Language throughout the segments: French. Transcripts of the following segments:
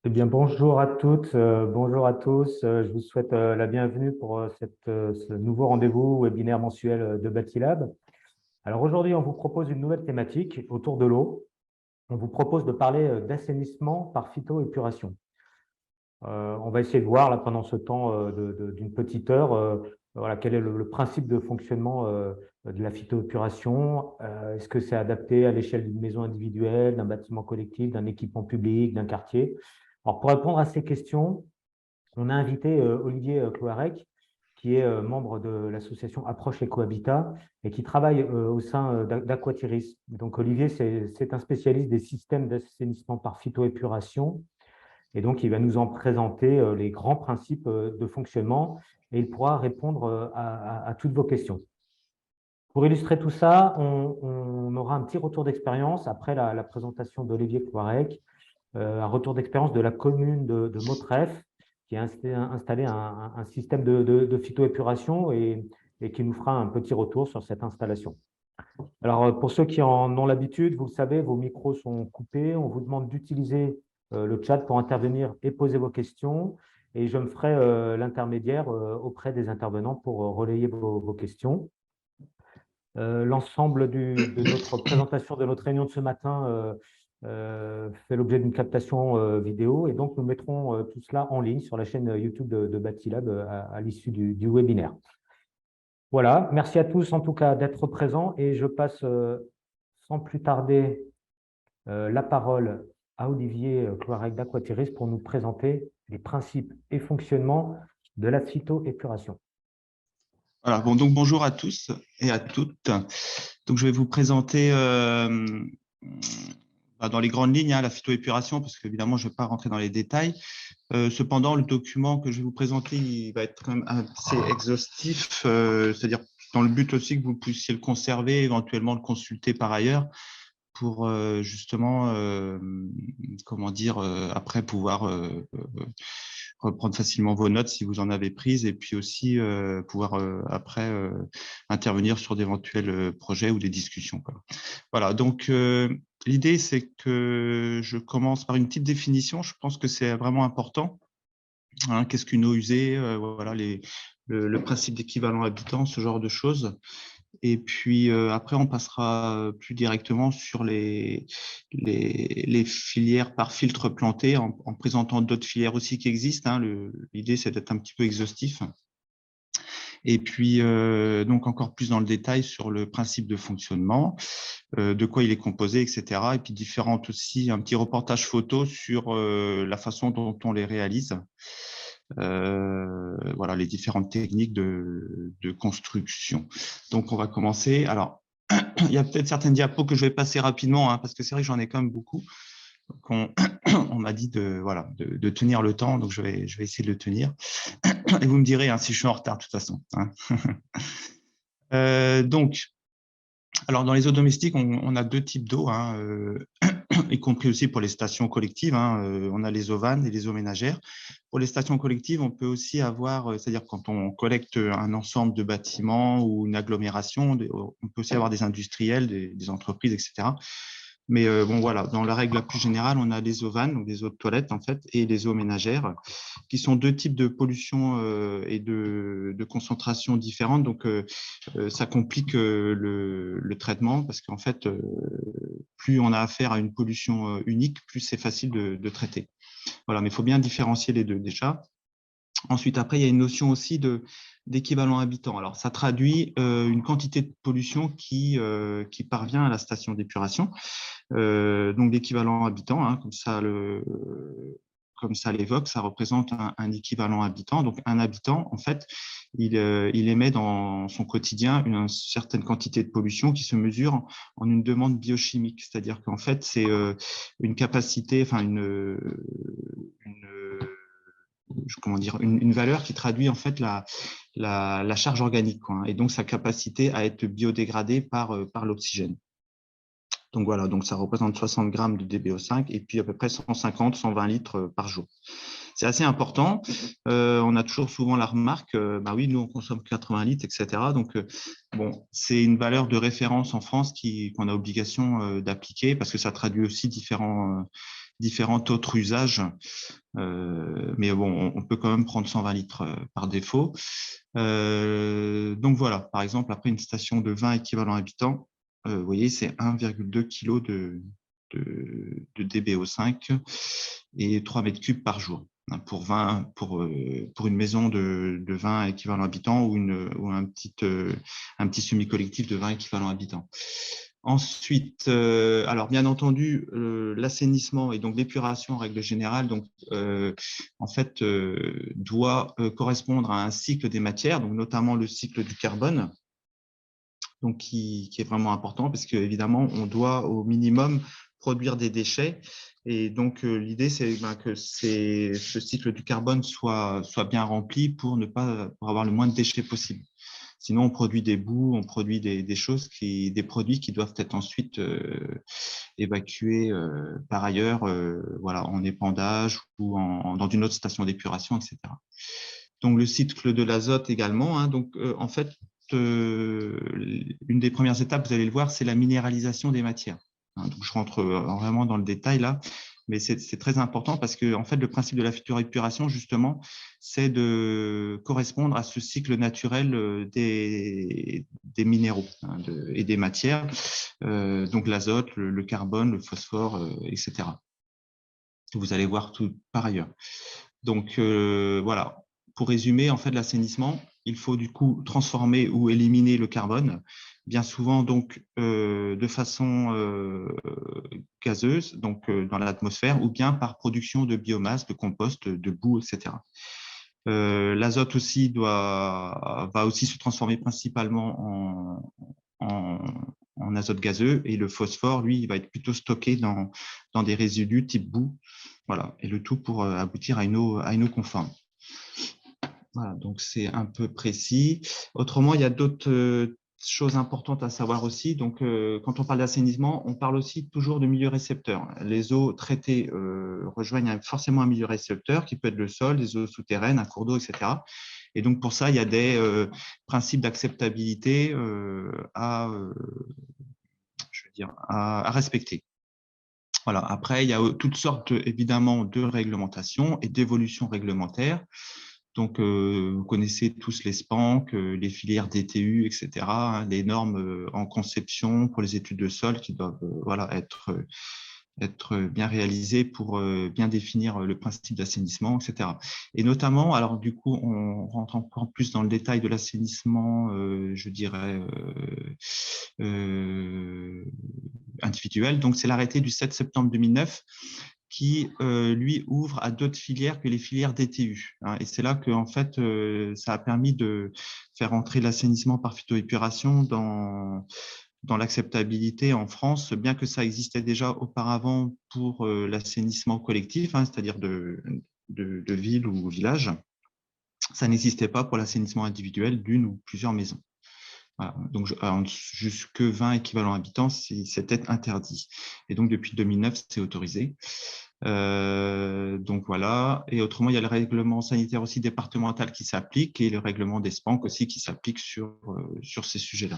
Eh bien, bonjour à toutes, bonjour à tous. Je vous souhaite la bienvenue pour ce nouveau rendez-vous webinaire mensuel de Batilab. Alors aujourd'hui, on vous propose une nouvelle thématique autour de l'eau. On vous propose de parler d'assainissement par phytoépuration. On va essayer de voir là, pendant ce temps d'une petite heure voilà, quel est le principe de fonctionnement de la phytoépuration. Est-ce que c'est adapté à l'échelle d'une maison individuelle, d'un bâtiment collectif, d'un équipement public, d'un quartier? Alors, pour répondre à ces questions, on a invité Olivier Cloarec, qui est membre de l'association Approche Ecohabitat et qui travaille au sein d'Aquatiris. Donc, Olivier, c'est un spécialiste des systèmes d'assainissement par phytoépuration. Et donc, il va nous en présenter les grands principes de fonctionnement et il pourra répondre à toutes vos questions. Pour illustrer tout ça, on aura un petit retour d'expérience après la présentation d'Olivier Cloarec, un retour d'expérience de la commune de Mautref, qui a installé un système de phytoépuration et qui nous fera un petit retour sur cette installation. Alors, pour ceux qui en ont l'habitude, vous le savez, vos micros sont coupés. On vous demande d'utiliser le chat pour intervenir et poser vos questions. Et je me ferai l'intermédiaire auprès des intervenants pour relayer vos questions. L'ensemble de notre présentation, de notre réunion de ce matin fait l'objet d'une captation vidéo et donc nous mettrons tout cela en ligne sur la chaîne YouTube de Batilab à l'issue du webinaire. Voilà, merci à tous en tout cas d'être présents et je passe sans plus tarder la parole à Olivier Cloarec d'Aquatiris pour nous présenter les principes et fonctionnements de la phytoépuration. Voilà, bon, donc bonjour à tous et à toutes. Donc, je vais vous présenter dans les grandes lignes la phytoépuration, parce qu'évidemment, je ne vais pas rentrer dans les détails. Cependant, le document que je vais vous présenter, il va être quand même assez exhaustif, c'est-à-dire dans le but aussi que vous puissiez le conserver, éventuellement le consulter par ailleurs, pour justement, comment dire, après pouvoir reprendre facilement vos notes si vous en avez prises, et puis aussi pouvoir après intervenir sur d'éventuels projets ou des discussions, quoi. Voilà, donc l'idée, c'est que je commence par une petite définition. Je pense que c'est vraiment important. Hein, qu'est-ce qu'une eau usée, voilà, le principe d'équivalent habitant, ce genre de choses. Et puis après, on passera plus directement sur les filières par filtre planté, en présentant d'autres filières aussi qui existent, hein. L'idée, c'est d'être un petit peu exhaustif. Et puis, donc encore plus dans le détail sur le principe de fonctionnement, de quoi il est composé, etc. Et puis différentes aussi, un petit reportage photo sur la façon dont on les réalise. Voilà, les différentes techniques de construction. Donc, on va commencer. Alors, il y a peut-être certaines diapos que je vais passer rapidement, hein, parce que c'est vrai que j'en ai quand même beaucoup. Donc on m'a dit voilà, de tenir le temps, donc je vais essayer de le tenir. Et vous me direz si je suis en retard, de toute façon, hein. Donc, alors dans les eaux domestiques, on a deux types d'eau, hein, y compris aussi pour les stations collectives, hein. On a les eaux vannes et les eaux ménagères. Pour les stations collectives, on peut aussi avoir, c'est-à-dire quand on collecte un ensemble de bâtiments ou une agglomération, on peut aussi avoir des industriels, des entreprises, etc. Mais bon, voilà, dans la règle la plus générale, on a les eaux vannes, donc des eaux de toilette en fait, et les eaux ménagères, qui sont deux types de pollution et de concentration différentes. Donc, ça complique le traitement parce qu'en fait, plus on a affaire à une pollution unique, plus c'est facile de traiter. Voilà, mais il faut bien différencier les deux déjà. Ensuite, après, il y a une notion aussi d'équivalent habitant. Alors, ça traduit une quantité de pollution qui parvient à la station d'épuration. Donc, l'équivalent habitant, hein, comme ça l'évoque, ça représente un équivalent habitant. Donc, un habitant, en fait, il émet dans son quotidien une certaine quantité de pollution qui se mesure en une demande biochimique. C'est-à-dire qu'en fait, c'est une capacité, enfin, comment dire, une valeur qui traduit en fait la charge organique, quoi, hein, et donc sa capacité à être biodégradée par l'oxygène. Donc voilà, donc ça représente 60 grammes de DBO5 et puis à peu près 150, 120 litres par jour. C'est assez important. On a toujours souvent la remarque, bah oui, nous on consomme 80 litres, etc. Donc bon, c'est une valeur de référence en France qu'on a obligation d'appliquer parce que ça traduit aussi différents autres usages. Mais bon, on peut quand même prendre 120 litres par défaut. Donc voilà, par exemple, après une station de 20 équivalents habitants, vous voyez, c'est 1,2 kg de DBO5 et 3 mètres cubes par jour pour une maison de 20 équivalents habitants ou un petit semi-collectif de 20 équivalents habitants. Ensuite, alors bien entendu, l'assainissement et donc l'épuration en règle générale, donc en fait doit correspondre à un cycle des matières, donc notamment le cycle du carbone, donc qui est vraiment important parce qu'évidemment on doit au minimum produire des déchets et donc l'idée c'est que ce cycle du carbone soit bien rempli pour avoir le moins de déchets possible. Sinon, on produit des boues, on produit des produits qui doivent être ensuite évacués par ailleurs, voilà, en épandage ou dans une autre station d'épuration, etc. Donc, le cycle de l'azote également. Hein, donc, en fait, une des premières étapes, vous allez le voir, c'est la minéralisation des matières. Hein, donc, je rentre vraiment dans le détail là. Mais c'est très important parce que en fait, le principe de la phytorépuration, justement, c'est de correspondre à ce cycle naturel des minéraux hein, et des matières, donc l'azote, le carbone, le phosphore, etc. Vous allez voir tout par ailleurs. Donc, voilà. Pour résumer, en fait, l'assainissement, il faut du coup transformer ou éliminer le carbone, bien souvent donc de façon gazeuse, donc dans l'atmosphère, ou bien par production de biomasse, de compost, de boue, etc. L'azote aussi va aussi se transformer principalement en azote gazeux et le phosphore, lui, il va être plutôt stocké dans des résidus type boue. Voilà, et le tout pour aboutir à une eau conforme. Voilà, donc c'est un peu précis. Autrement, il y a d'autres choses importantes à savoir aussi. Donc, quand on parle d'assainissement, on parle aussi toujours de milieu récepteur. Les eaux traitées rejoignent forcément un milieu récepteur qui peut être le sol, des eaux souterraines, un cours d'eau, etc. Et donc, pour ça, il y a des principes d'acceptabilité à respecter. Voilà. Après, il y a toutes sortes, évidemment, de réglementations et d'évolutions réglementaires. Donc, vous connaissez tous les SPANC, les filières DTU, etc., hein, les normes en conception pour les études de sol qui doivent voilà, être bien réalisées pour bien définir le principe d'assainissement, etc. Et notamment, alors du coup, on rentre encore plus dans le détail de l'assainissement, je dirais, individuel. Donc, c'est l'arrêté du 7 septembre 2009 qui, lui, ouvre à d'autres filières que les filières DTU. Hein, et c'est là que, en fait, ça a permis de faire entrer l'assainissement par phytoépuration dans l'acceptabilité en France, bien que ça existait déjà auparavant pour l'assainissement collectif, hein, c'est-à-dire de villes ou villages. Ça n'existait pas pour l'assainissement individuel d'une ou plusieurs maisons. Voilà. Donc, jusque 20 équivalents habitants, c'était interdit. Et donc, depuis 2009, c'est autorisé. Donc, voilà. Et autrement, il y a le règlement sanitaire aussi départemental qui s'applique et le règlement des SPANC aussi qui s'applique sur ces sujets-là.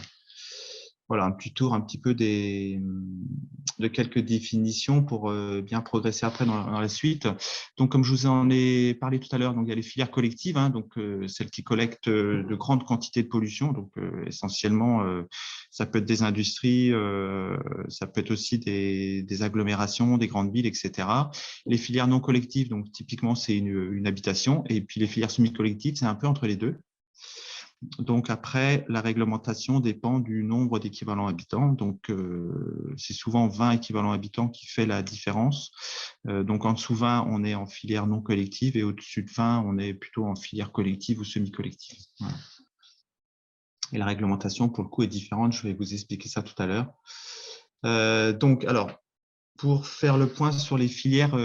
Voilà, un petit tour un petit peu de quelques définitions pour bien progresser après dans la suite. Donc, comme je vous en ai parlé tout à l'heure, donc il y a les filières collectives, hein, donc celles qui collectent de grandes quantités de pollution. Donc, essentiellement, ça peut être des industries, ça peut être aussi des agglomérations, des grandes villes, etc. Les filières non collectives, donc typiquement, c'est une habitation. Et puis, les filières semi-collectives, c'est un peu entre les deux. Donc après, la réglementation dépend du nombre d'équivalents habitants. Donc, c'est souvent 20 équivalents habitants qui fait la différence. Donc, en dessous 20, on est en filière non collective et au-dessus de 20, on est plutôt en filière collective ou semi-collective. Voilà. Et la réglementation, pour le coup, est différente. Je vais vous expliquer ça tout à l'heure. Donc, alors, pour faire le point sur les filières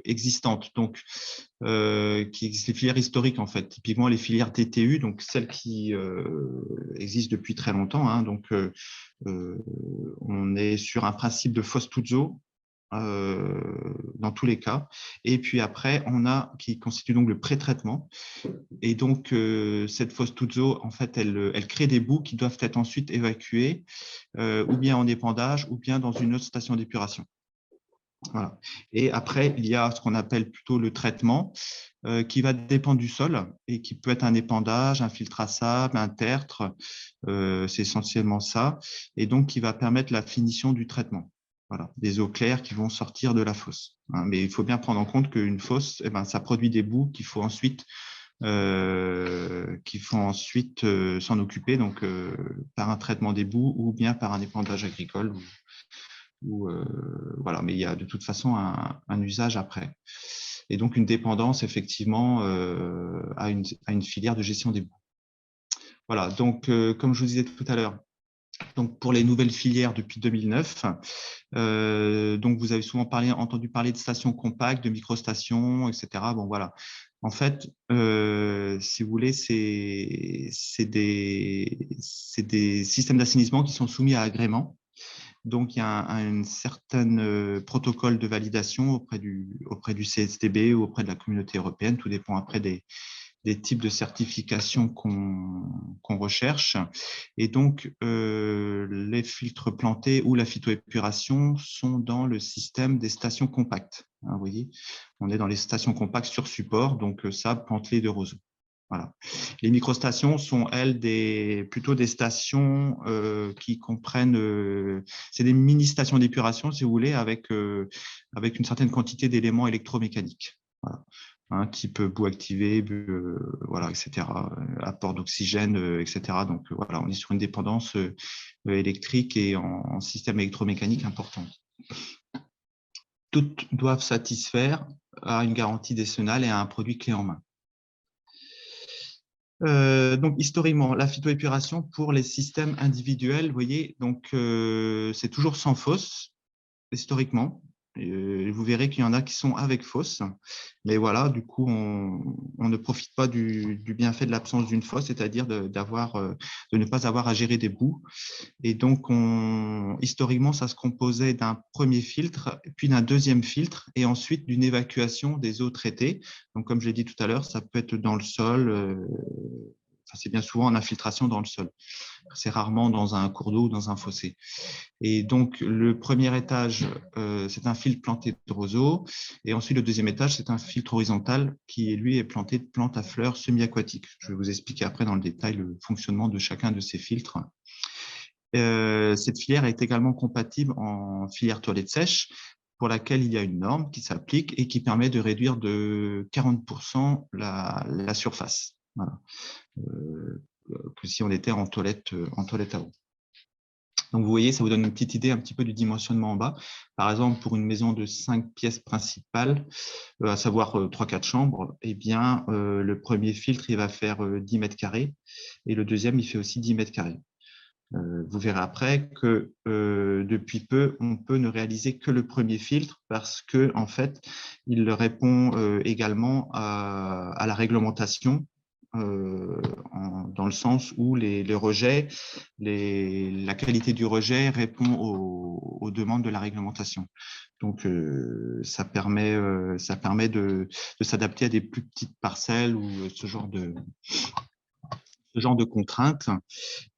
existantes, donc les filières historiques en fait, typiquement les filières DTU, donc celles qui existent depuis très longtemps. Hein, donc, on est sur un principe de Fos-Tuzzo dans tous les cas. Et puis après, on a qui constitue donc le pré-traitement. Et donc, cette Fos-Tuzzo, en fait, elle crée des boues qui doivent être ensuite évacuées ou bien en épandage ou bien dans une autre station d'épuration. Voilà. Et après, il y a ce qu'on appelle plutôt le traitement, qui va dépendre du sol et qui peut être un épandage, un filtre à sable, un tertre, c'est essentiellement ça, et donc qui va permettre la finition du traitement. Voilà, des eaux claires qui vont sortir de la fosse. Hein. Mais il faut bien prendre en compte qu'une fosse, eh ben, ça produit des boues qu'il faut ensuite s'en occuper, donc par un traitement des boues ou bien par un épandage agricole. Voilà, mais il y a de toute façon un usage après. Et donc une dépendance effectivement à une filière de gestion des boues. Voilà, donc comme je vous disais tout à l'heure, donc pour les nouvelles filières depuis 2009, donc vous avez souvent entendu parler de stations compactes, de microstations, etc. Bon voilà. En fait, si vous voulez, c'est des systèmes d'assainissement qui sont soumis à agrément. Donc, il y a un certain protocole de validation auprès du CSTB ou auprès de la communauté européenne. Tout dépend après des types de certifications qu'on recherche. Et donc, les filtres plantés ou la phytoépuration sont dans le système des stations compactes. Hein, vous voyez, on est dans les stations compactes sur support, donc sable, pantelé de roseau. Voilà. Les microstations sont, elles, plutôt des stations qui comprennent, c'est des mini-stations d'épuration, si vous voulez, avec une certaine quantité d'éléments électromécaniques. Voilà. Hein, type boue activée, voilà, etc., apport d'oxygène, etc. Donc, voilà, on est sur une dépendance électrique et en système électromécanique important. Toutes doivent satisfaire à une garantie décennale et à un produit clé en main. Donc, historiquement, la phytoépuration pour les systèmes individuels, vous voyez, donc c'est toujours sans fosse, historiquement. Vous verrez qu'il y en a qui sont avec fosse, mais voilà, du coup, on ne profite pas du bienfait de l'absence d'une fosse, c'est-à-dire de ne pas avoir à gérer des boues. Et donc, historiquement, ça se composait d'un premier filtre, puis d'un deuxième filtre, et ensuite d'une évacuation des eaux traitées. Donc, comme je l'ai dit tout à l'heure, ça peut être dans le sol, c'est bien souvent en infiltration dans le sol. C'est rarement dans un cours d'eau ou dans un fossé. Et donc, le premier étage, c'est un filtre planté de roseaux. Et ensuite, le deuxième étage, c'est un filtre horizontal qui, lui, est planté de plantes à fleurs semi-aquatiques. Je vais vous expliquer après dans le détail le fonctionnement de chacun de ces filtres. Cette filière est également compatible en filière toilette sèche, pour laquelle il y a une norme qui s'applique et qui permet de réduire de 40% la surface. Voilà. Que si on était en toilette à eau. Donc, vous voyez, ça vous donne une petite idée un petit peu du dimensionnement en bas. Par exemple, pour une maison de 5 pièces principales, à savoir 3-4 chambres, eh bien, le premier filtre, il va faire 10 mètres carrés et le deuxième, il fait aussi 10 mètres carrés. Vous verrez après que depuis peu, on peut ne réaliser que le premier filtre parce que en fait, il répond également à la réglementation dans le sens où les rejets, la qualité du rejet répond aux demandes de la réglementation. Donc, ça permet de s'adapter à des plus petites parcelles ou ce genre de contraintes.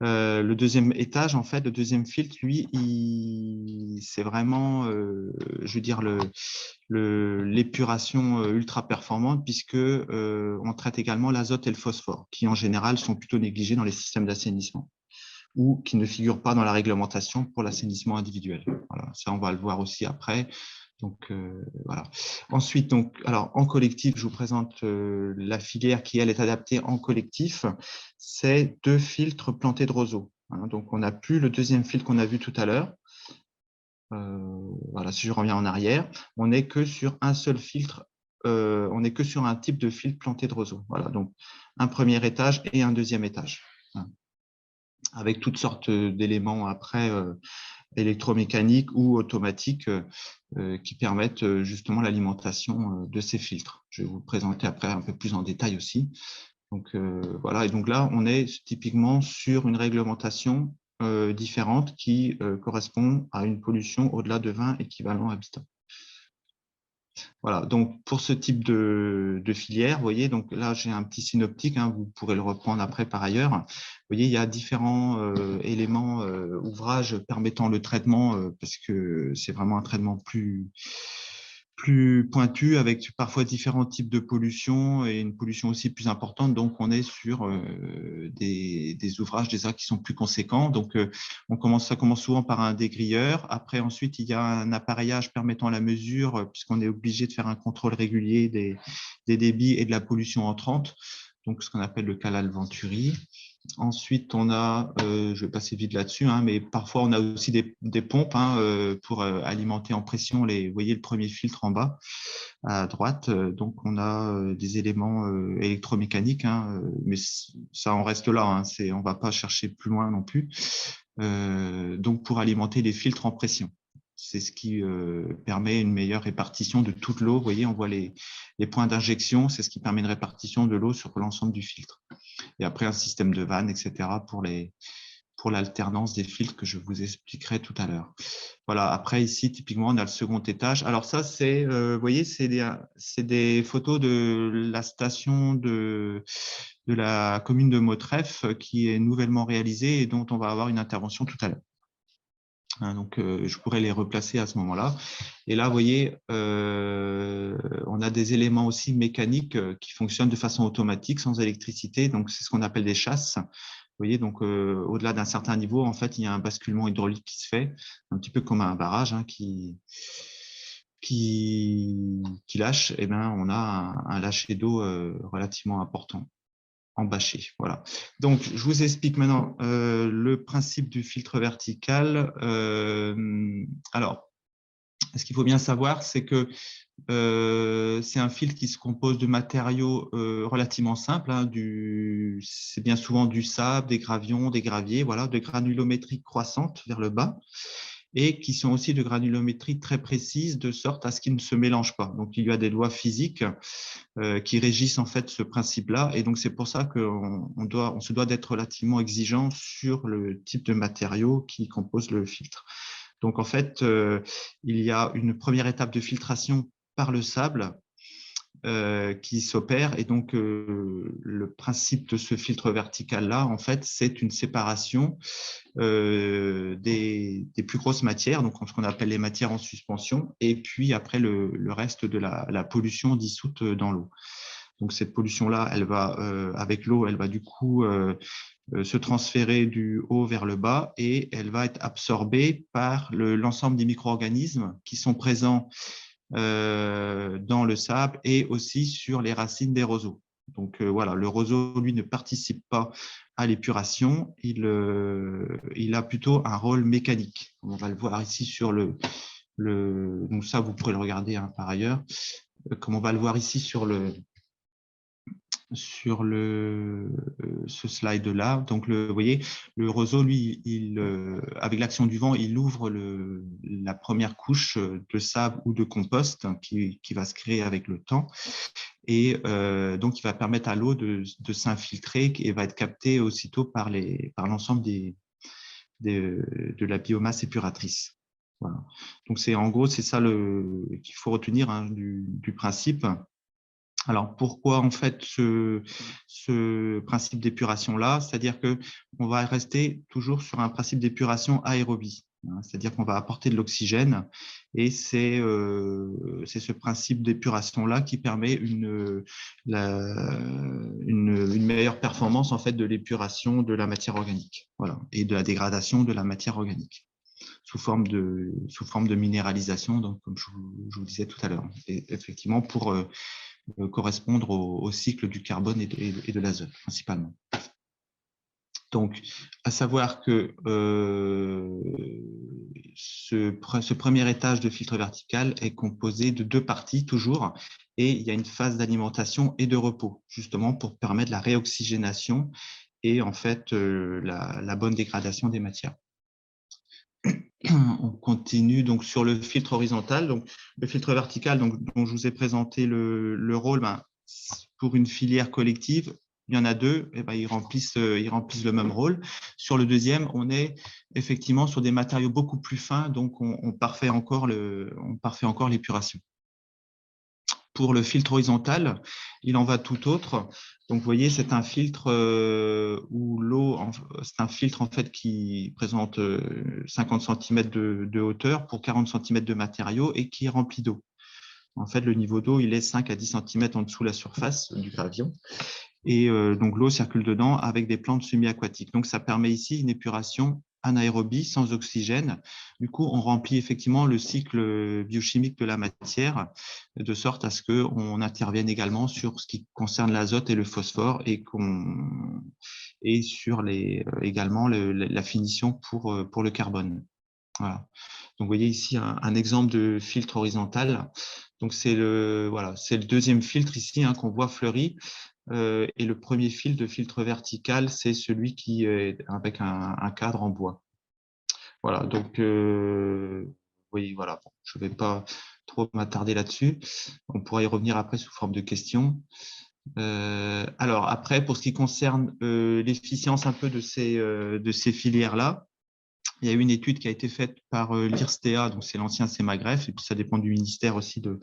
Le deuxième étage, en fait, le deuxième filtre, lui, c'est vraiment, je veux dire, l'épuration ultra performante puisque on traite également l'azote et le phosphore, qui en général sont plutôt négligés dans les systèmes d'assainissement ou qui ne figurent pas dans la réglementation pour l'assainissement individuel. Voilà, ça, on va le voir aussi après. Donc, voilà. Ensuite, alors, en collectif, je vous présente la filière qui, elle, est adaptée en collectif. C'est 2 filtres plantés de roseaux. Hein, donc, on n'a plus le deuxième filtre qu'on a vu tout à l'heure. Voilà, si je reviens en arrière, on n'est que sur un seul filtre. On n'est que sur un type de filtre planté de roseaux. Voilà, donc un premier étage et un deuxième étage. Hein, avec toutes sortes d'éléments après électromécaniques ou automatiques qui permettent justement l'alimentation de ces filtres. Je vais vous le présenter après un peu plus en détail aussi. Donc voilà, et donc là, on est typiquement sur une réglementation différente qui correspond à une pollution au-delà de 20 équivalents habitants. Voilà, donc pour ce type de filière, vous voyez, donc là j'ai un petit synoptique, hein, vous pourrez le reprendre après par ailleurs. Vous voyez, il y a différents éléments, ouvrages permettant le traitement, parce que c'est vraiment un traitement plus pointu avec parfois différents types de pollution et une pollution aussi plus importante. Donc on est sur des ouvrages déjà qui sont plus conséquents. Donc ça commence souvent par un dégrilleur. Après, ensuite, il y a un appareillage permettant la mesure, puisqu'on est obligé de faire un contrôle régulier des débits et de la pollution entrante, donc ce qu'on appelle le canal Venturi. Ensuite, on a, je vais passer vite là-dessus, hein, mais parfois on a aussi des pompes, hein, pour alimenter en pression vous voyez le premier filtre en bas à droite. Donc on a des éléments électromécaniques, hein, mais ça en reste là, hein, on ne va pas chercher plus loin non plus. Donc pour alimenter les filtres en pression. C'est ce qui permet une meilleure répartition de toute l'eau. Vous voyez, on voit les points d'injection, c'est ce qui permet une répartition de l'eau sur l'ensemble du filtre. Et après, un système de vannes, etc. pour l'alternance des filtres que je vous expliquerai tout à l'heure. Voilà, après, ici, typiquement, on a le second étage. Alors ça, vous voyez, c'est des photos de la station de la commune de Motreff qui est nouvellement réalisée et dont on va avoir une intervention tout à l'heure. Hein, donc, je pourrais les replacer à ce moment-là. Et là, vous voyez, on a des éléments aussi mécaniques qui fonctionnent de façon automatique, sans électricité. Donc, c'est ce qu'on appelle des chasses. Vous voyez, donc, au-delà d'un certain niveau, en fait, il y a un basculement hydraulique qui se fait, un petit peu comme un barrage, hein, qui lâche. Et ben, on a un lâcher d'eau relativement important. Embâché, voilà. Donc, je vous explique maintenant le principe du filtre vertical. Alors, ce qu'il faut bien savoir, c'est que c'est un filtre qui se compose de matériaux relativement simples. Hein, c'est bien souvent du sable, des gravions, des graviers, voilà, de granulométrie croissante vers le bas, et qui sont aussi de granulométrie très précise, de sorte à ce qu'ils ne se mélangent pas. Donc, il y a des lois physiques qui régissent en fait ce principe-là. Et donc, c'est pour ça qu'on se doit d'être relativement exigeant sur le type de matériaux qui composent le filtre. Donc, en fait, il y a une première étape de filtration par le sable qui s'opère. Et donc, le principe de ce filtre vertical-là, en fait, c'est une séparation des plus grosses matières, donc ce qu'on appelle les matières en suspension, et puis après le reste de la pollution dissoute dans l'eau. Donc cette pollution-là, elle va, avec l'eau, elle va du coup se transférer du haut vers le bas et elle va être absorbée par l'ensemble des micro-organismes qui sont présents dans le sable et aussi sur les racines des roseaux. Donc voilà, le roseau, lui, ne participe pas à l'épuration, il a plutôt un rôle mécanique. On va le voir ici sur donc ça, vous pourrez le regarder hein, par ailleurs, comme on va le voir ici sur ce slide-là. Donc, vous voyez, le roseau, lui, avec l'action du vent, il ouvre la première couche de sable ou de compost qui va se créer avec le temps. Et donc, il va permettre à l'eau de s'infiltrer et va être captée aussitôt par l'ensemble de la biomasse épuratrice. Voilà. Donc, en gros, c'est ça qu'il faut retenir hein, du principe. Alors, pourquoi en fait ce principe d'épuration-là? C'est-à-dire qu'on va rester toujours sur un principe d'épuration aérobie. Hein, c'est-à-dire qu'on va apporter de l'oxygène et c'est ce principe d'épuration-là qui permet une meilleure performance en fait, de l'épuration de la matière organique voilà, et de la dégradation de la matière organique sous forme de minéralisation, donc, comme je vous disais tout à l'heure. Et effectivement, pour correspondre au cycle du carbone et de l'azote, principalement. Donc, à savoir que ce premier étage de filtre vertical est composé de 2 parties, toujours, et il y a une phase d'alimentation et de repos, justement pour permettre la réoxygénation et en fait la bonne dégradation des matières. On continue donc sur le filtre horizontal. Donc, le filtre vertical, donc, dont je vous ai présenté le rôle, pour une filière collective, il y en a 2, et ils remplissent le même rôle. Sur le deuxième, on est effectivement sur des matériaux beaucoup plus fins, donc on parfait encore l'épuration. Pour le filtre horizontal, il en va tout autre. Donc, vous voyez, c'est un filtre où l'eau, c'est un filtre en fait qui présente 50 cm de hauteur pour 40 cm de matériau et qui est rempli d'eau. En fait, le niveau d'eau, il est 5 à 10 cm en dessous de la surface du pavillon. Et donc, l'eau circule dedans avec des plantes semi-aquatiques. Donc, ça permet ici une épuration anaérobie sans oxygène. Du coup, on remplit effectivement le cycle biochimique de la matière de sorte à ce qu'on intervienne également sur ce qui concerne l'azote et le phosphore et sur également la finition pour le carbone. Voilà. Donc, vous voyez ici un exemple de filtre horizontal. Donc, c'est le deuxième filtre ici qu'on voit fleuri. Et le premier filtre de filtre vertical, c'est celui qui est avec un cadre en bois. Voilà, donc oui, voilà, bon, je ne vais pas trop m'attarder là-dessus. On pourra y revenir après sous forme de questions. Alors après, pour ce qui concerne l'efficience un peu de ces filières-là, il y a eu une étude qui a été faite par l'IRSTEA, donc c'est l'ancien CEMAGREF, et puis ça dépend du ministère aussi de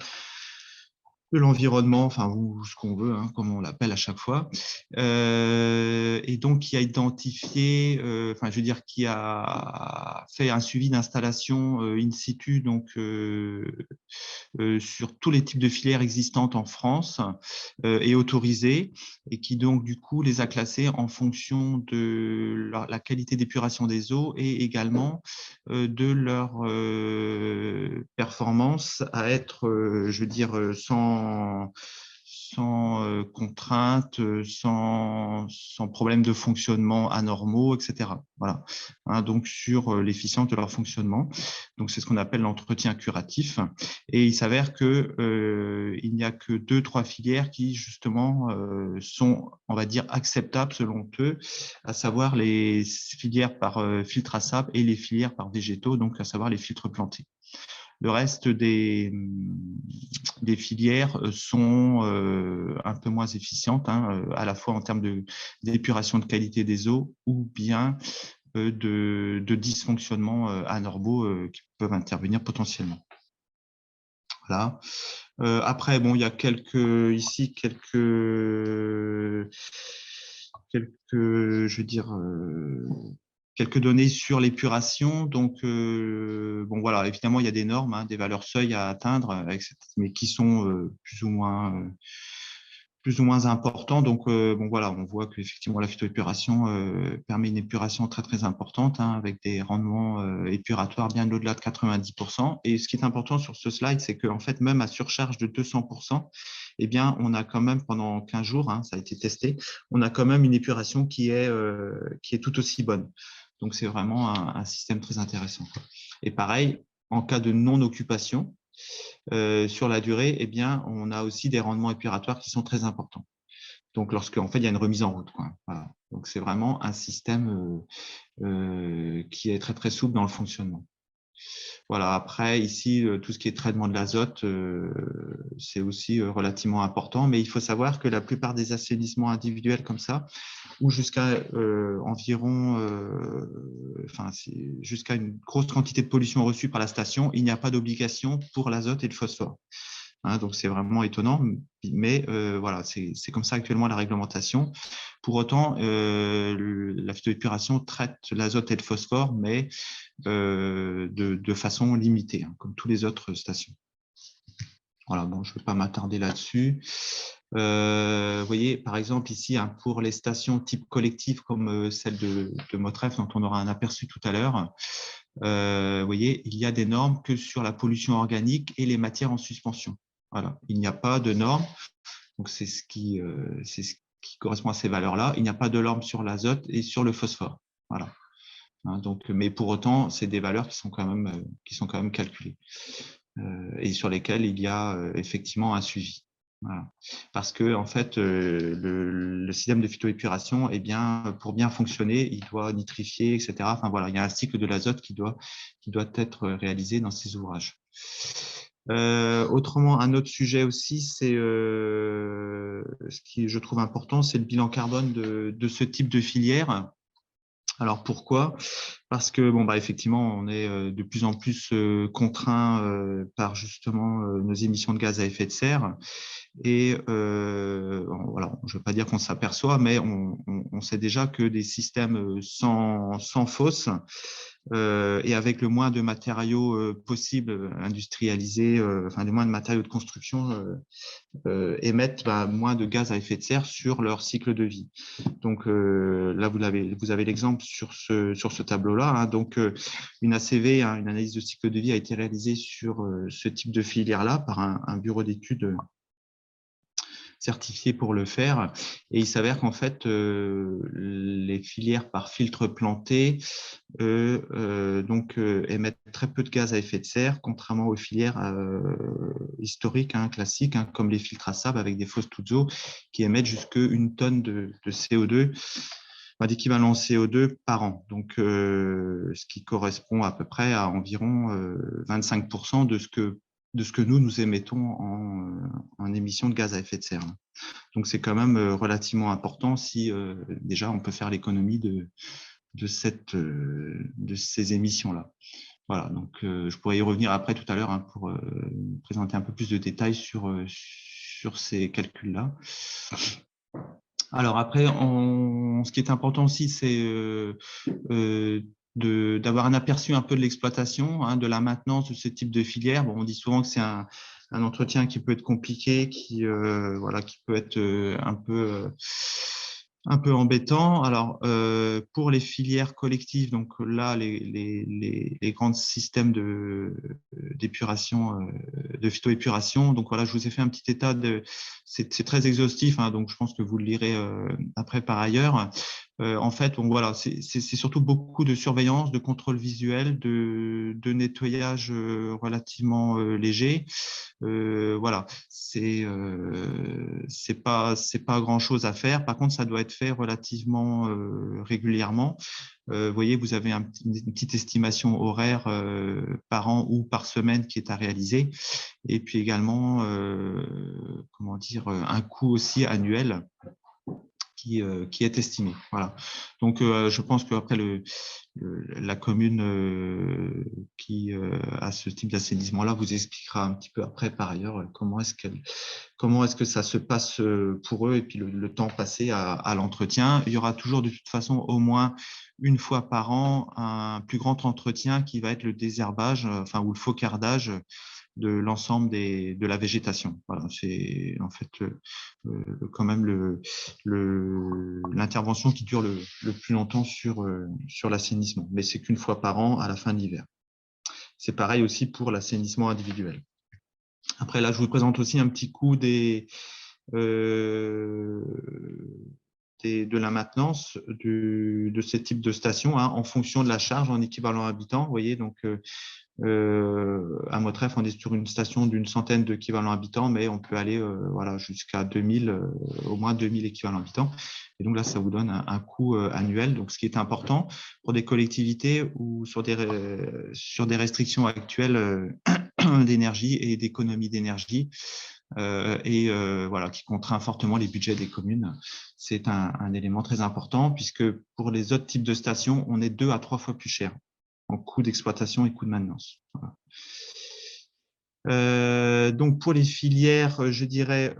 l'environnement, enfin, ou ce qu'on veut, comme on l'appelle à chaque fois. Et donc, qui a identifié, enfin, je veux dire, qui a fait un suivi d'installation in situ, donc sur tous les types de filières existantes en France et autorisées, et qui donc, du coup, les a classées en fonction de la qualité d'épuration des eaux et également de leur performance à être, je veux dire, sans contrainte, sans problème de fonctionnement anormaux, etc. Voilà. Donc, sur l'efficience de leur fonctionnement. Donc, c'est ce qu'on appelle l'entretien curatif. Et il s'avère qu'il n'y a que 2-3 filières qui, justement, sont, on va dire, acceptables selon eux, à savoir les filières par filtre à sable et les filières par végétaux, donc à savoir les filtres plantés. Le reste des filières sont un peu moins efficientes, à la fois en termes d'épuration de qualité des eaux ou bien de dysfonctionnements anormaux qui peuvent intervenir potentiellement. Voilà. Après, bon, il y a quelques je veux dire, quelques données sur l'épuration. Donc, bon, voilà, évidemment, il y a des normes, des valeurs seuil à atteindre, mais qui sont plus ou moins importants. Donc, bon, voilà, on voit qu'effectivement, la phytoépuration permet une épuration très, très importante, avec des rendements épuratoires bien au-delà de 90%. Et ce qui est important sur ce slide, c'est qu'en fait, même à surcharge de 200%, eh bien, on a quand même, pendant 15 jours, ça a été testé, on a quand même une épuration qui est tout aussi bonne. Donc, c'est vraiment un système très intéressant. Et pareil, en cas de non-occupation, sur la durée, eh bien, on a aussi des rendements épuratoires qui sont très importants. Donc, lorsqu'en fait, il y a une remise en route. Voilà. Donc, c'est vraiment un système qui est très, très souple dans le fonctionnement. Voilà. Après, ici, tout ce qui est traitement de l'azote, c'est aussi relativement important. Mais il faut savoir que la plupart des assainissements individuels comme ça, ou jusqu'à environ, jusqu'à une grosse quantité de pollution reçue par la station, il n'y a pas d'obligation pour l'azote et le phosphore. Donc, c'est vraiment étonnant, mais voilà, c'est comme ça actuellement la réglementation. Pour autant, la phytoépuration traite l'azote et le phosphore, mais de façon limitée, comme tous les autres stations. Voilà, bon, je ne vais pas m'attarder là-dessus. Vous voyez, par exemple, ici, pour les stations type collectif comme celle de Motref, dont on aura un aperçu tout à l'heure, vous voyez, il y a des normes que sur la pollution organique et les matières en suspension. Voilà, il n'y a pas de normes. Donc, c'est ce qui correspond à ces valeurs-là. Il n'y a pas de normes sur l'azote et sur le phosphore. Voilà. Donc, mais pour autant, c'est des valeurs qui sont quand même calculées et sur lesquelles il y a effectivement un suivi. Voilà. Parce que en fait, le système de phytoépuration, pour bien fonctionner, il doit nitrifier, etc. Enfin voilà, il y a un cycle de l'azote qui doit être réalisé dans ces ouvrages. Autrement, un autre sujet aussi, c'est ce qui je trouve important, c'est le bilan carbone de ce type de filière. Alors pourquoi? Parce que bon bah effectivement on est de plus en plus contraint par justement nos émissions de gaz à effet de serre et voilà, je ne veux pas dire qu'on s'aperçoit, mais on sait déjà que des systèmes sans fosse et avec le moins de matériaux possible industrialisés, enfin du moins de matériaux de construction émettent moins de gaz à effet de serre sur leur cycle de vie. Donc là, vous avez l'exemple sur ce tableau-là. Hein. Donc, une ACV, hein, une analyse de cycle de vie, a été réalisée sur ce type de filière-là par un bureau d'études certifié pour le faire. Et il s'avère qu'en fait, les filières par filtre planté émettent très peu de gaz à effet de serre, contrairement aux filières historiques, hein, classiques, hein, comme les filtres à sable avec des fosses toutes eaux, qui émettent jusqu'à 1 tonne de CO2, d'équivalent CO2 par an. Donc, ce qui correspond à peu près à environ 25% de ce que nous émettons en émissions de gaz à effet de serre. Donc, c'est quand même relativement important si déjà on peut faire l'économie de ces émissions-là. Voilà, donc je pourrais y revenir après tout à l'heure, hein, pour présenter un peu plus de détails sur ces calculs-là. Alors après, ce qui est important aussi, c'est d'avoir un aperçu un peu de l'exploitation, hein, de la maintenance de ce type de filière. Bon, on dit souvent que c'est un entretien qui peut être compliqué, qui peut être un peu embêtant. Alors, pour les filières collectives, donc là, les grands systèmes d'épuration, de phytoépuration. Donc voilà, je vous ai fait un petit état c'est très exhaustif, hein, donc je pense que vous le lirez après par ailleurs. En fait, donc voilà, c'est surtout beaucoup de surveillance, de contrôle visuel, de nettoyage relativement léger. Voilà, c'est pas grand chose à faire. Par contre, ça doit être fait relativement régulièrement. Vous voyez, vous avez une petite estimation horaire par an ou par semaine qui est à réaliser, et puis également, comment dire, un coût aussi annuel qui est estimé. Voilà. Donc, je pense qu'après la commune qui a ce type d'assainissement-là vous expliquera un petit peu après, par ailleurs, comment est-ce que ça se passe pour eux et puis le temps passé à l'entretien. Il y aura toujours de toute façon au moins une fois par an un plus grand entretien qui va être le désherbage, ou le faucardage de l'ensemble de la végétation. Voilà, c'est en fait quand même l'intervention qui dure le plus longtemps sur l'assainissement, mais c'est qu'une fois par an à la fin de l'hiver. C'est pareil aussi pour l'assainissement individuel. Après, là, je vous présente aussi un petit coup de la maintenance de ce type de station, hein, en fonction de la charge en équivalent habitant. Vous voyez, donc à Motref, on est sur une station d'une centaine d'équivalents habitants, mais on peut aller jusqu'à 2000, au moins 2000 équivalents habitants. Et donc là, ça vous donne un coût annuel. Donc, ce qui est important pour des collectivités ou sur des restrictions actuelles d'énergie et d'économie d'énergie, qui contraint fortement les budgets des communes. C'est un élément très important, puisque pour les autres types de stations, on est 2 à 3 fois plus cher en coût d'exploitation et coût de maintenance. Voilà. Donc pour les filières, je dirais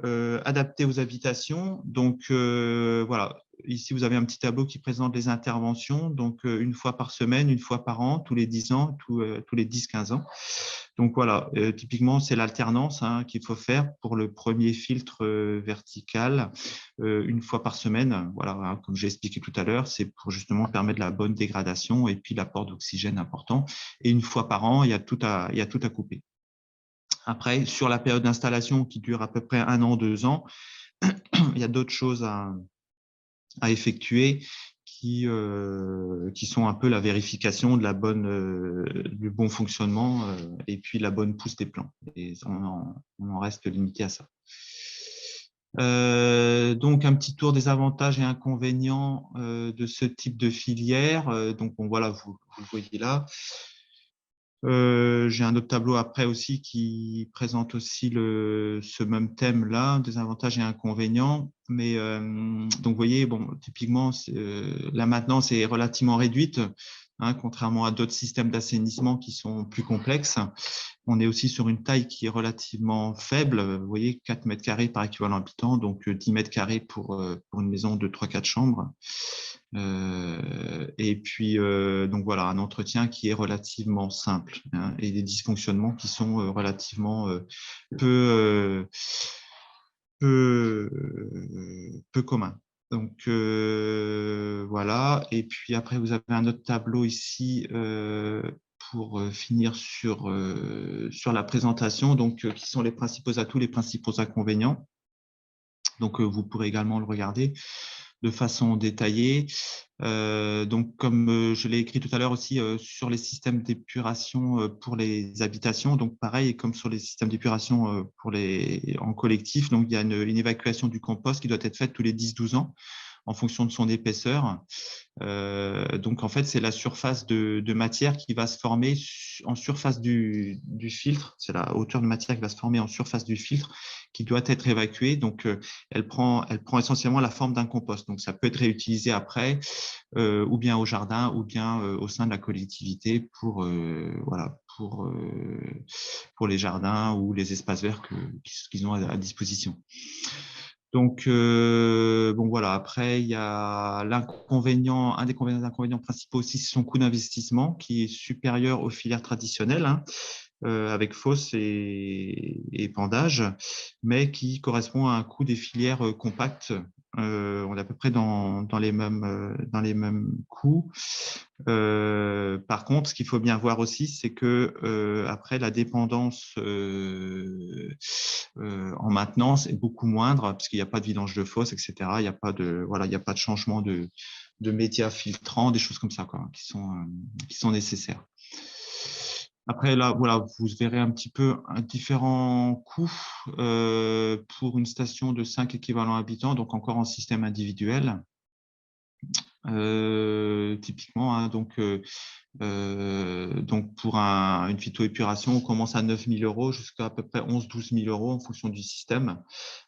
adaptées aux habitations. Donc voilà, ici vous avez un petit tableau qui présente les interventions, donc une fois par semaine, une fois par an, tous les 10 ans, tous les 10-15 ans. Donc voilà, typiquement c'est l'alternance, hein, qu'il faut faire pour le premier filtre vertical une fois par semaine. Voilà, hein, comme j'ai expliqué tout à l'heure, c'est pour justement permettre la bonne dégradation et puis l'apport d'oxygène important. Et une fois par an, il y a tout à couper. Après, sur la période d'installation qui dure à peu près 1 an, 2 ans, il y a d'autres choses à effectuer qui sont un peu la vérification de du bon fonctionnement et puis la bonne pousse des plants. Et on en reste limité à ça. Donc, un petit tour des avantages et inconvénients de ce type de filière. Donc, bon, voilà, vous le voyez là. J'ai un autre tableau après aussi qui présente aussi ce même thème-là, des avantages et inconvénients. Mais donc, vous voyez, bon, typiquement, la maintenance est relativement réduite, hein, contrairement à d'autres systèmes d'assainissement qui sont plus complexes. On est aussi sur une taille qui est relativement faible. Vous voyez, 4 mètres carrés par équivalent habitant, donc 10 mètres carrés pour une maison de 3-4 chambres. Et puis, donc voilà, un entretien qui est relativement simple, hein, et des dysfonctionnements qui sont relativement peu, peu, peu communs. Donc voilà, et puis après, vous avez un autre tableau ici pour finir sur la présentation, donc qui sont les principaux atouts, les principaux inconvénients. Donc vous pourrez également le regarder de façon détaillée. Donc, comme je l'ai écrit tout à l'heure aussi sur les systèmes d'épuration pour les habitations, donc pareil, comme sur les systèmes d'épuration en collectif, donc il y a une évacuation du compost qui doit être faite tous les 10-12 ans en fonction de son épaisseur. Donc, en fait, c'est la surface de matière qui va se former en surface du filtre. C'est la hauteur de matière qui va se former en surface du filtre qui doit être évacuée. Donc, elle prend essentiellement la forme d'un compost. Donc, ça peut être réutilisé après, ou bien au jardin, ou bien au sein de la collectivité voilà, pour les jardins ou les espaces verts qu'ils ont à disposition. Donc, bon, voilà. Après, il y a un des inconvénients principaux aussi, c'est son coût d'investissement qui est supérieur aux filières traditionnelles, hein, avec fosse et épandage, mais qui correspond à un coût des filières compactes. On est à peu près dans les mêmes coûts. Par contre, ce qu'il faut bien voir aussi, c'est que après la dépendance en maintenance est beaucoup moindre puisqu'il n'y a pas de vidange de fosse, etc. Il n'y a pas de changement de médias filtrants, des choses comme ça, quoi, qui sont nécessaires. Après, là, voilà, vous verrez un petit peu différents coûts pour une station de 5 équivalents habitants, donc encore en système individuel. Typiquement, hein, donc pour une phytoépuration, on commence à 9 000 € jusqu'à peu près 11-12 000 € en fonction du système.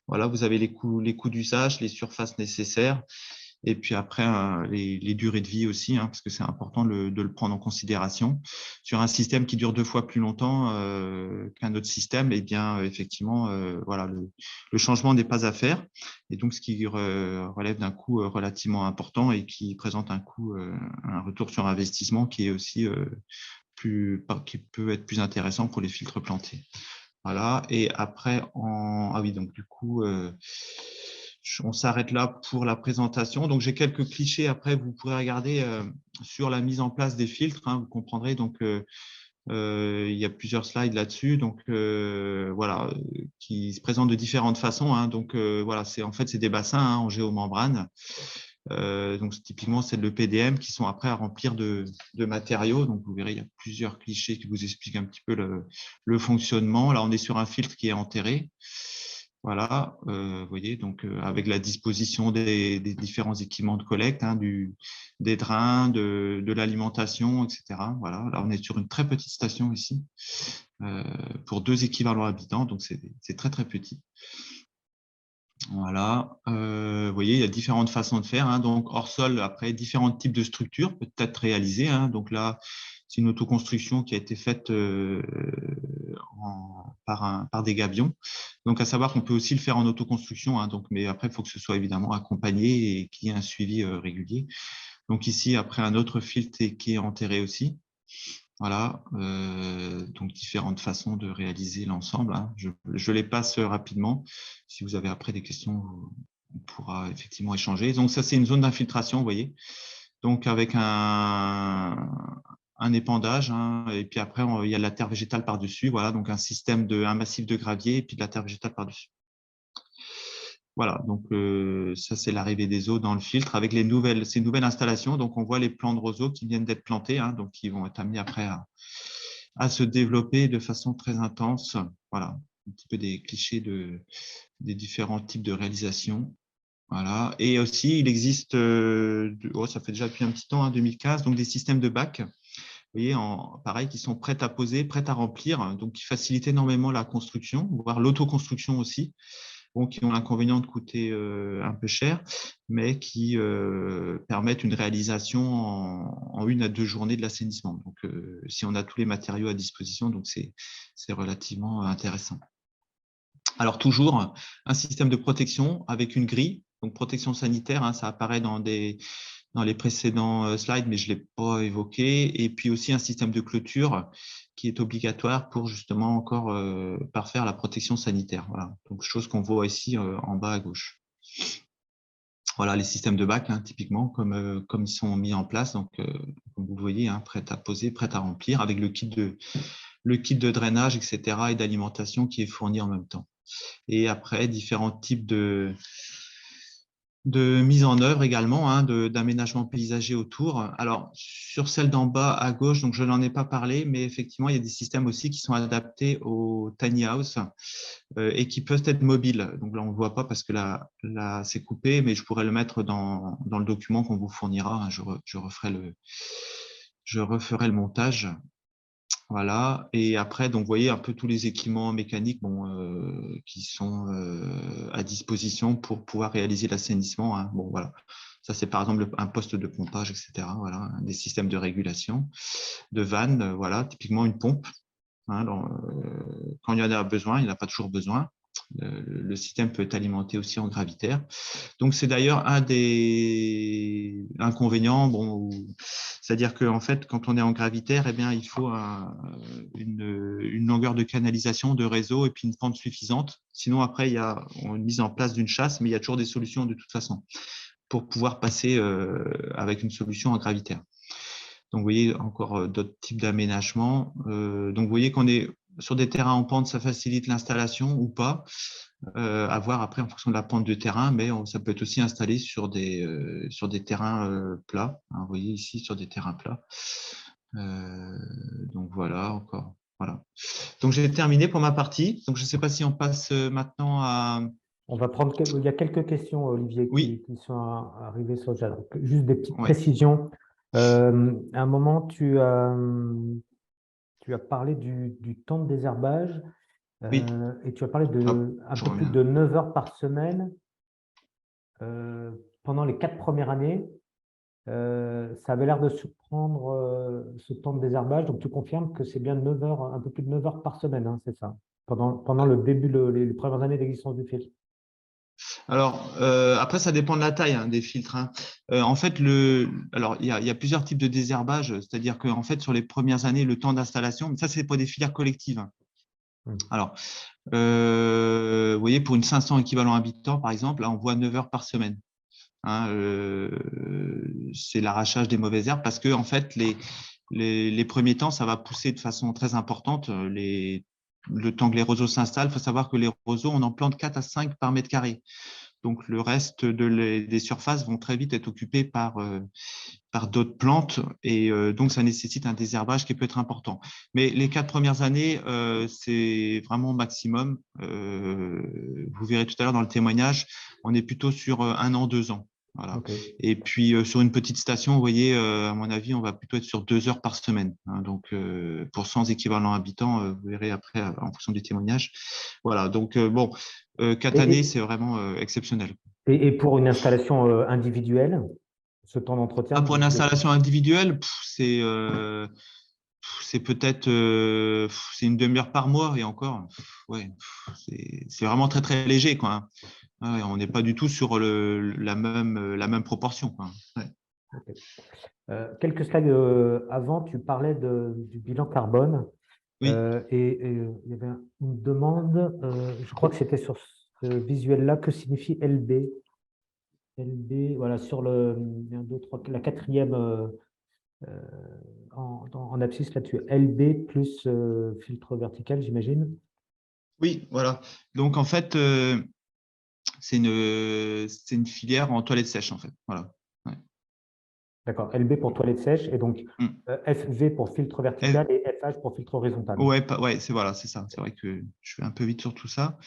Voilà, vous avez les coûts d'usage, les surfaces nécessaires. Et puis après, les durées de vie aussi, hein, parce que c'est important de le prendre en considération. Sur un système qui dure 2 fois plus longtemps qu'un autre système, eh bien, effectivement, voilà, le changement n'est pas à faire. Et donc, ce qui relève d'un coût relativement important et qui présente un retour sur investissement qui est aussi qui peut être plus intéressant pour les filtres plantés. Voilà. Et après, ah oui, donc du coup, on s'arrête là pour la présentation. Donc, j'ai quelques clichés. Après, vous pourrez regarder sur la mise en place des filtres. Hein, vous comprendrez. Donc, il y a plusieurs slides là-dessus. Donc, voilà, qui se présentent de différentes façons. Hein. Donc, voilà, c'est des bassins, hein, en géomembrane. Donc, typiquement, c'est le PDM qui sont après à remplir de matériaux. Donc, vous verrez, il y a plusieurs clichés qui vous expliquent un petit peu le fonctionnement. Là, on est sur un filtre qui est enterré. Voilà, vous voyez, donc avec la disposition des différents équipements de collecte, hein, des drains, de l'alimentation, etc. Voilà, là, on est sur une très petite station ici, pour 2 équivalents habitants, donc c'est très, très petit. Voilà, vous voyez, il y a différentes façons de faire, hein. Donc, hors sol, après, différents types de structures peut-être réalisées, hein. Donc là, c'est une autoconstruction qui a été faite par des gabions. Donc, à savoir qu'on peut aussi le faire en autoconstruction, hein. Donc, mais après, il faut que ce soit évidemment accompagné et qu'il y ait un suivi régulier. Donc ici, après, un autre filtre qui est enterré aussi. Voilà, donc différentes façons de réaliser l'ensemble, hein. Je les passe rapidement. Si vous avez après des questions, on pourra effectivement échanger. Donc ça, c'est une zone d'infiltration, vous voyez. Donc avec un épandage, hein, et puis après, il y a de la terre végétale par-dessus. Voilà, donc un massif de gravier et puis de la terre végétale par-dessus. Voilà, donc ça, c'est l'arrivée des eaux dans le filtre avec ces nouvelles installations. Donc, on voit les plants de roseaux qui viennent d'être plantés, hein, donc qui vont être amenés après à se développer de façon très intense. Voilà, un petit peu des clichés des différents types de réalisation. Voilà, et aussi, il existe, ça fait déjà depuis un petit temps, hein, 2015, donc des systèmes de bac. voyez, pareil, qui sont prêtes à poser, prêtes à remplir, donc qui facilitent énormément la construction, voire l'autoconstruction aussi. Bon, qui ont l'inconvénient de coûter un peu cher, mais qui permettent une réalisation en 1 à 2 journées de l'assainissement. Donc, si on a tous les matériaux à disposition, donc c'est relativement intéressant. Alors, toujours un système de protection avec une grille, donc protection sanitaire, hein, ça apparaît dans les précédents slides, mais je ne l'ai pas évoqué. Et puis aussi un système de clôture qui est obligatoire pour justement encore parfaire la protection sanitaire. Voilà. Donc, chose qu'on voit ici en bas à gauche. Voilà les systèmes de bac, hein, typiquement, comme ils sont mis en place. Donc, comme vous le voyez, hein, prêt à poser, prêt à remplir, avec le kit de drainage, etc., et d'alimentation qui est fourni en même temps. Et après, différents types de mise en œuvre également, hein, d'aménagement paysager autour. Alors, sur celle d'en bas à gauche, donc je n'en ai pas parlé, mais effectivement, il y a des systèmes aussi qui sont adaptés au tiny house et qui peuvent être mobiles. Donc là, on ne le voit pas parce que là c'est coupé, mais je pourrais le mettre dans le document qu'on vous fournira. Hein, je referai le montage. Voilà. Et après, donc, vous voyez un peu tous les équipements mécaniques qui sont à disposition pour pouvoir réaliser l'assainissement. Hein. Bon, voilà. Ça, c'est par exemple un poste de pompage, etc. Voilà. Des systèmes de régulation, de vannes, voilà. Typiquement une pompe. Hein, quand il y en a besoin, il n'y en a pas toujours besoin. Le système peut être alimenté aussi en gravitaire. Donc, c'est d'ailleurs un des inconvénients. Bon, c'est-à-dire qu'en fait, quand on est en gravitaire, eh bien, il faut une longueur de canalisation, de réseau et puis une pente suffisante. Sinon, après, il y a une mise en place d'une chasse, mais il y a toujours des solutions de toute façon pour pouvoir passer avec une solution en gravitaire. Donc, vous voyez encore d'autres types d'aménagements. Donc, vous voyez qu'on est sur des terrains en pente, ça facilite l'installation ou pas. À voir après en fonction de la pente de terrain, mais ça peut être aussi installé sur des terrains plats. Hein, vous voyez ici sur des terrains plats. Donc voilà, encore. Voilà. Donc j'ai terminé pour ma partie. Donc je ne sais pas si on passe maintenant à. On va prendre, il y a quelques questions, Olivier, Oui. qui sont arrivées sur le chat. Donc, juste des petites Ouais. précisions. À un moment, tu as parlé du temps de désherbage Oui. et tu as parlé de Hop, un je peu plus reviens. de 9 heures par semaine pendant les 4 premières années. Ça avait l'air de surprendre ce temps de désherbage. Donc, tu confirmes que c'est bien 9 heures, un peu plus de 9 heures par semaine, hein, c'est ça, pendant le début, les premières années d'existence du filtre. Alors, après, ça dépend de la taille des filtres. Hein. En fait, alors, il y a plusieurs types de désherbage, c'est-à-dire qu'en fait, sur les premières années, le temps d'installation, mais ça, c'est pour des filières collectives. Hein. Alors, vous voyez, pour une 500 équivalents habitants, par exemple, là, on voit 9 heures par semaine. Hein, c'est l'arrachage des mauvaises herbes parce que, en fait, les premiers temps, ça va pousser de façon très importante. Le temps que les roseaux s'installent, il faut savoir que les roseaux, on en plante 4 à 5 par mètre carré. Donc, le reste des surfaces vont très vite être occupées par d'autres plantes et donc, ça nécessite un désherbage qui peut être important. Mais les 4 premières années, c'est vraiment maximum. Vous verrez tout à l'heure dans le témoignage, on est plutôt sur 1 an, 2 ans. Voilà. Okay. Et puis, sur une petite station, vous voyez, à mon avis, on va plutôt être sur 2 heures par semaine. Hein, donc, pour 100 équivalents habitants, vous verrez après, en fonction du témoignage. Voilà. Donc, bon, 4 années, c'est vraiment exceptionnel. Et pour une installation individuelle, ce temps d'entretien? Pour une installation individuelle, c'est peut-être c'est une demi-heure par mois et encore, ouais, c'est vraiment très très léger, quoi. Hein. Ouais, on n'est pas du tout sur la même proportion, quoi. Ouais. Okay. Quelques slides avant, tu parlais du bilan carbone. Oui. Et il y avait une demande, je crois que c'était sur ce visuel-là, que signifie LB? LB, voilà, sur la 4e en abscisse là-dessus. LB plus filtre vertical, j'imagine. Oui, voilà. Donc, en fait, c'est une filière en toilette sèche, en fait. Voilà. Ouais. D'accord. LB pour toilette sèche et donc FV pour filtre vertical et FH pour filtre horizontal. Ouais, c'est ça. C'est vrai que je vais un peu vite sur tout ça.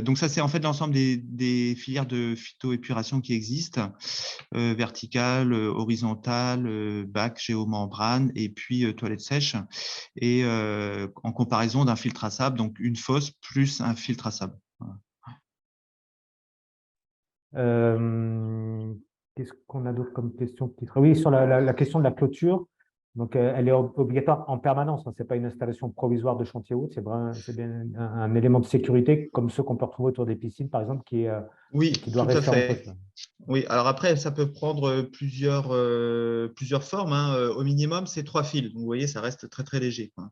Donc ça, c'est en fait l'ensemble des filières de phytoépuration qui existent, verticale, horizontale, bac, géomembrane et puis toilette sèche. Et en comparaison d'un filtre à sable, donc une fosse plus un filtre à sable. Voilà. Qu'est-ce qu'on a d'autre comme question? Oui, sur la question de la clôture. Donc, elle est obligatoire en permanence, hein. Ce n'est pas une installation provisoire de chantier haute, c'est bien un élément de sécurité comme ceux qu'on peut retrouver autour des piscines, par exemple, Oui, qui doit tout à rester en fait. poste. Oui, alors après, ça peut prendre plusieurs formes, hein. Au minimum, c'est 3 fils. Vous voyez, ça reste très, très léger, quoi.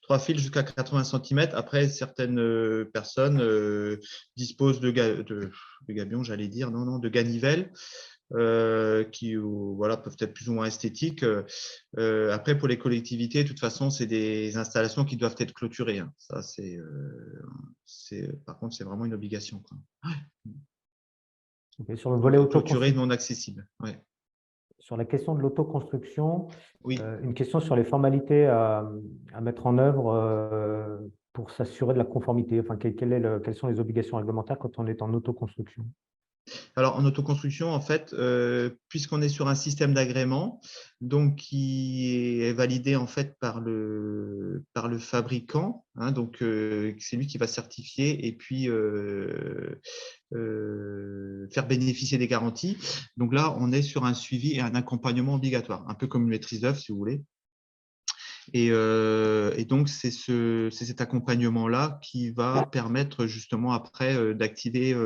3 fils jusqu'à 80 cm. Après, certaines personnes disposent de gabions, j'allais dire, non, de ganivelles qui voilà, peuvent être plus ou moins esthétiques. Après, pour les collectivités, de toute façon, c'est des installations qui doivent être clôturées, hein. Ça, par contre, c'est vraiment une obligation, quoi. Okay. Sur le volet Donc, clôturé, autoconstruction, non accessible. Ouais. sur la question de l'autoconstruction, Oui. une question sur les formalités à mettre en œuvre pour s'assurer de la conformité. Enfin, quelles sont les obligations réglementaires quand on est en autoconstruction? Alors, en autoconstruction, en fait, puisqu'on est sur un système d'agrément, donc qui est validé en fait par le fabricant, hein, donc c'est lui qui va certifier et puis faire bénéficier des garanties. Donc là, on est sur un suivi et un accompagnement obligatoire, un peu comme une maîtrise d'œuvre, si vous voulez. Et donc, c'est cet accompagnement-là qui va permettre justement après d'activer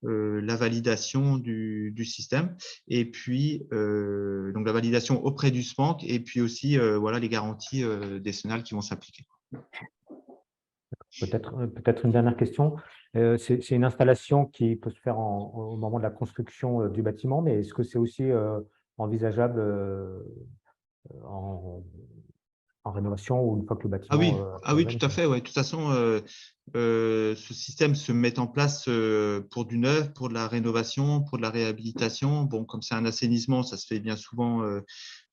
la validation du système et puis donc la validation auprès du SPANC et puis aussi voilà, les garanties décennales qui vont s'appliquer. Peut-être une dernière question. C'est une installation qui peut se faire au moment de la construction du bâtiment, mais est-ce que c'est aussi envisageable en, en rénovation ou une fois que le Ah bâtiment oui, est oui, tout rénové? à fait. Ouais. De toute façon, ce système se met en place pour du neuf, pour de la rénovation, pour de la réhabilitation. Bon, comme c'est un assainissement, ça se fait bien souvent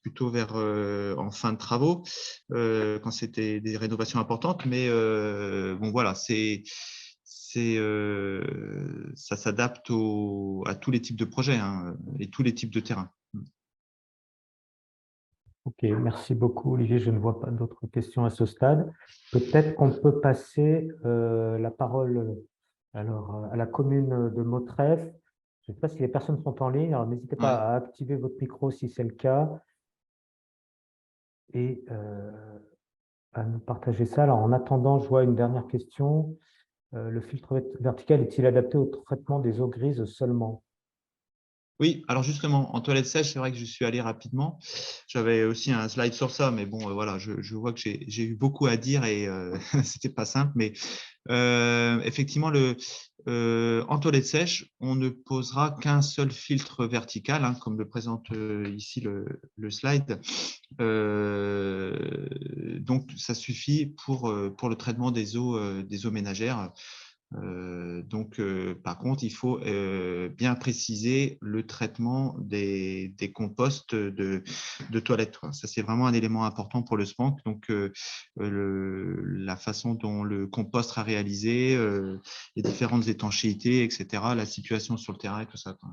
plutôt vers en fin de travaux, quand c'était des rénovations importantes. Mais bon, voilà, ça s'adapte à tous les types de projets, hein, et tous les types de terrains. Ok, merci beaucoup Olivier. Je ne vois pas d'autres questions à ce stade. Peut-être qu'on peut passer la parole à la commune de Motreff. Je ne sais pas si les personnes sont en ligne, alors n'hésitez pas Ouais. à activer votre micro si c'est le cas et à nous partager ça. Alors en attendant, je vois une dernière question. Le filtre vertical est-il adapté au traitement des eaux grises seulement? Oui, alors justement, en toilette sèche, c'est vrai que je suis allé rapidement. J'avais aussi un slide sur ça, mais bon, voilà, je vois que j'ai eu beaucoup à dire et c'était pas simple. Mais effectivement, en toilette sèche, on ne posera qu'un seul filtre vertical, hein, comme le présente ici le slide. Donc, ça suffit pour le traitement des eaux ménagères. Donc, par contre, il faut bien préciser le traitement des composts de toilettes, quoi. Ça, c'est vraiment un élément important pour le SPANC. Donc, la façon dont le compost sera réalisé, les différentes étanchéités, etc., la situation sur le terrain et tout ça, quoi.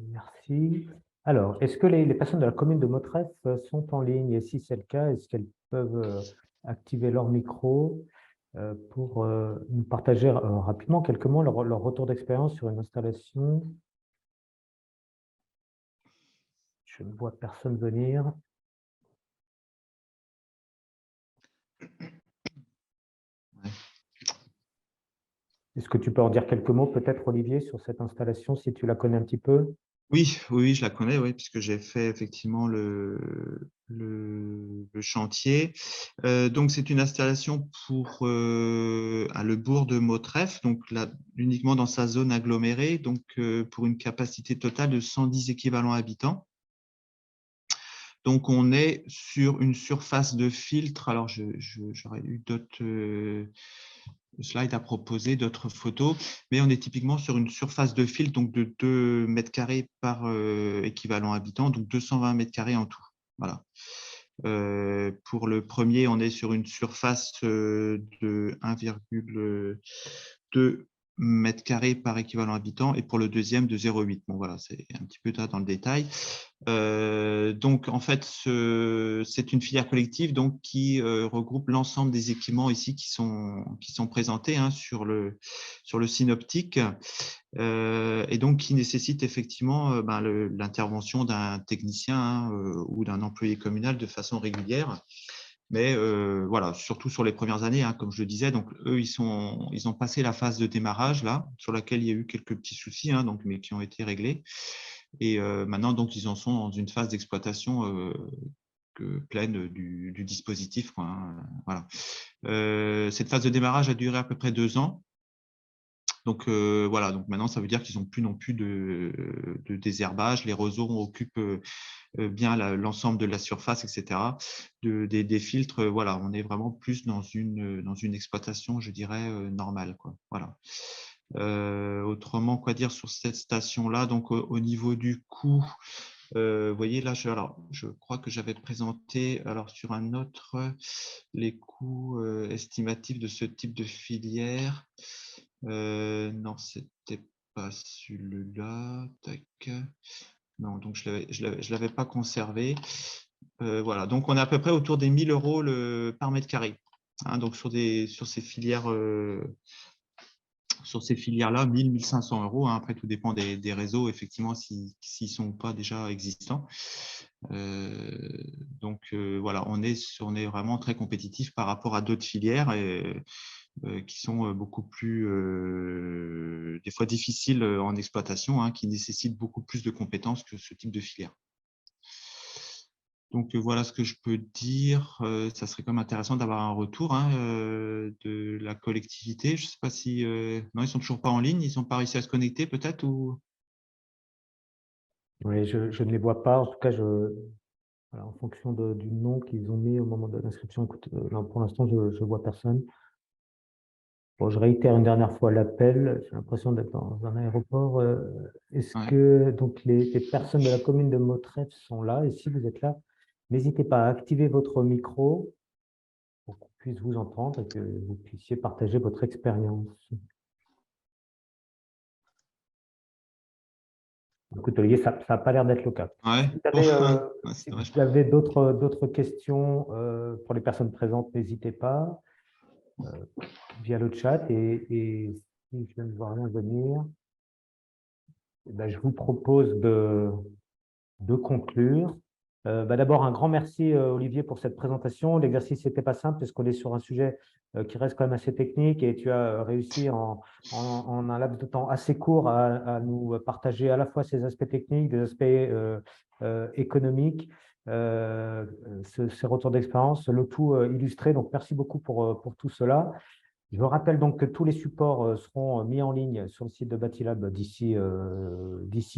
Merci. Alors, est-ce que les personnes de la commune de Motreff sont en ligne? Et si c'est le cas, est-ce qu'elles peuvent activer leur micro pour nous partager rapidement, quelques mots, leur retour d'expérience sur une installation? Je ne vois personne venir. Ouais. Est-ce que tu peux en dire quelques mots, peut-être, Olivier, sur cette installation, si tu la connais un petit peu? Oui, je la connais, oui, puisque j'ai fait effectivement le chantier. Donc, c'est une installation pour le bourg de Motreff, donc là, uniquement dans sa zone agglomérée, donc pour une capacité totale de 110 équivalents habitants. Donc, on est sur une surface de filtre. Alors, j'aurais eu d'autres slides à proposer, d'autres photos, mais on est typiquement sur une surface de filtre donc de 2 mètres carrés par équivalent habitant, donc 220 mètres carrés en tout. Voilà. Pour le premier, on est sur une surface de 1,2 mètres carrés par équivalent habitant et pour le deuxième de 0,8. Bon, voilà, c'est un petit peu dans le détail. Donc, en fait, c'est une filière collective donc, qui regroupe l'ensemble des équipements ici qui sont présentés sur le synoptique et donc qui nécessite effectivement l'intervention d'un technicien ou d'un employé communal de façon régulière. Mais voilà, surtout sur les premières années, comme je le disais, donc eux, ils ont passé la phase de démarrage là, sur laquelle il y a eu quelques petits soucis, donc, mais qui ont été réglés. Et maintenant, donc, ils en sont dans une phase d'exploitation pleine du dispositif, quoi, voilà. Cette phase de démarrage a duré à peu près 2 ans. Donc voilà, donc maintenant, ça veut dire qu'ils n'ont plus non plus de désherbage. Les roseaux occupent bien l'ensemble de la surface, etc. Des filtres, voilà, on est vraiment plus dans une exploitation, je dirais, normale, quoi. Voilà. Autrement, quoi dire sur cette station-là? Donc, au niveau du coût, vous voyez là, je crois que j'avais présenté sur un autre les coûts estimatifs de ce type de filière. Non, c'était pas celui-là. Tac. Non, donc je l'avais pas conservé. Voilà, donc on est à peu près autour des 1 000 euros par mètre carré. Donc sur ces filières. Sur ces filières-là, 1 500 euros. Après, tout dépend des réseaux, effectivement, s'ils ne sont pas déjà existants. Donc, voilà, on est vraiment très compétitif par rapport à d'autres filières qui sont beaucoup plus, des fois, difficiles en exploitation, qui nécessitent beaucoup plus de compétences que ce type de filière. Donc, voilà ce que je peux dire. Ça serait quand même intéressant d'avoir un retour de la collectivité. Je ne sais pas si… non, ils ne sont toujours pas en ligne. Ils n'ont pas réussi à se connecter peut-être ou… Oui, je ne les vois pas. En tout cas, voilà, en fonction du nom qu'ils ont mis au moment de l'inscription, écoute, là, pour l'instant, je ne vois personne. Bon, je réitère une dernière fois l'appel. J'ai l'impression d'être dans un aéroport. Est-ce que donc les personnes de la commune de Motreff sont là? Et si vous êtes là, n'hésitez pas à activer votre micro pour qu'on puisse vous entendre et que vous puissiez partager votre expérience. Écoute, Olivier, ça n'a pas l'air d'être le cas. Ouais. Si vous avez d'autres questions pour les personnes présentes, n'hésitez pas via le chat. Et si je ne vois rien venir, je vous propose de conclure. D'abord, un grand merci, Olivier, pour cette présentation. L'exercice n'était pas simple parce qu'on est sur un sujet qui reste quand même assez technique et tu as réussi en un laps de temps assez court à nous partager à la fois ces aspects techniques, des aspects économiques, ces retours d'expérience, le tout illustré. Donc, merci beaucoup pour tout cela. Je vous rappelle donc que tous les supports seront mis en ligne sur le site de Batilab d'ici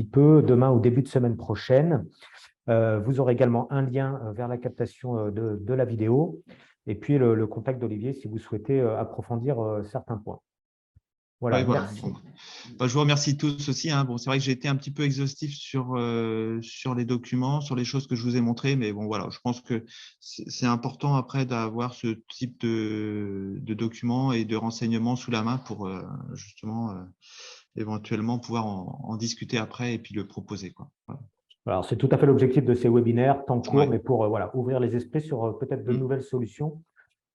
peu, demain ou début de semaine prochaine. Vous aurez également un lien vers la captation de la vidéo et puis le contact d'Olivier si vous souhaitez approfondir certains points. Voilà, merci. Bon. Je vous remercie tous aussi. Bon, c'est vrai que j'ai été un petit peu exhaustif sur les documents, sur les choses que je vous ai montrées, mais bon, voilà, je pense que c'est important après d'avoir ce type de documents et de renseignements sous la main pour justement éventuellement pouvoir en discuter après et puis le proposer, quoi. Voilà. Alors, c'est tout à fait l'objectif de ces webinaires, temps court, mais pour voilà, ouvrir les esprits sur peut-être de nouvelles solutions.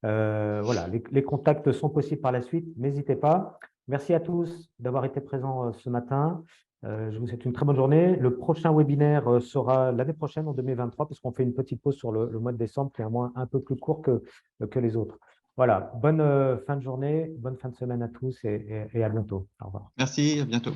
Voilà, les contacts sont possibles par la suite. N'hésitez pas. Merci à tous d'avoir été présents ce matin. Je vous souhaite une très bonne journée. Le prochain webinaire sera l'année prochaine, en 2023, parce qu'on fait une petite pause sur le mois de décembre, qui est un mois un peu plus court que les autres. Voilà, bonne fin de journée, bonne fin de semaine à tous et à bientôt. Au revoir. Merci, à bientôt.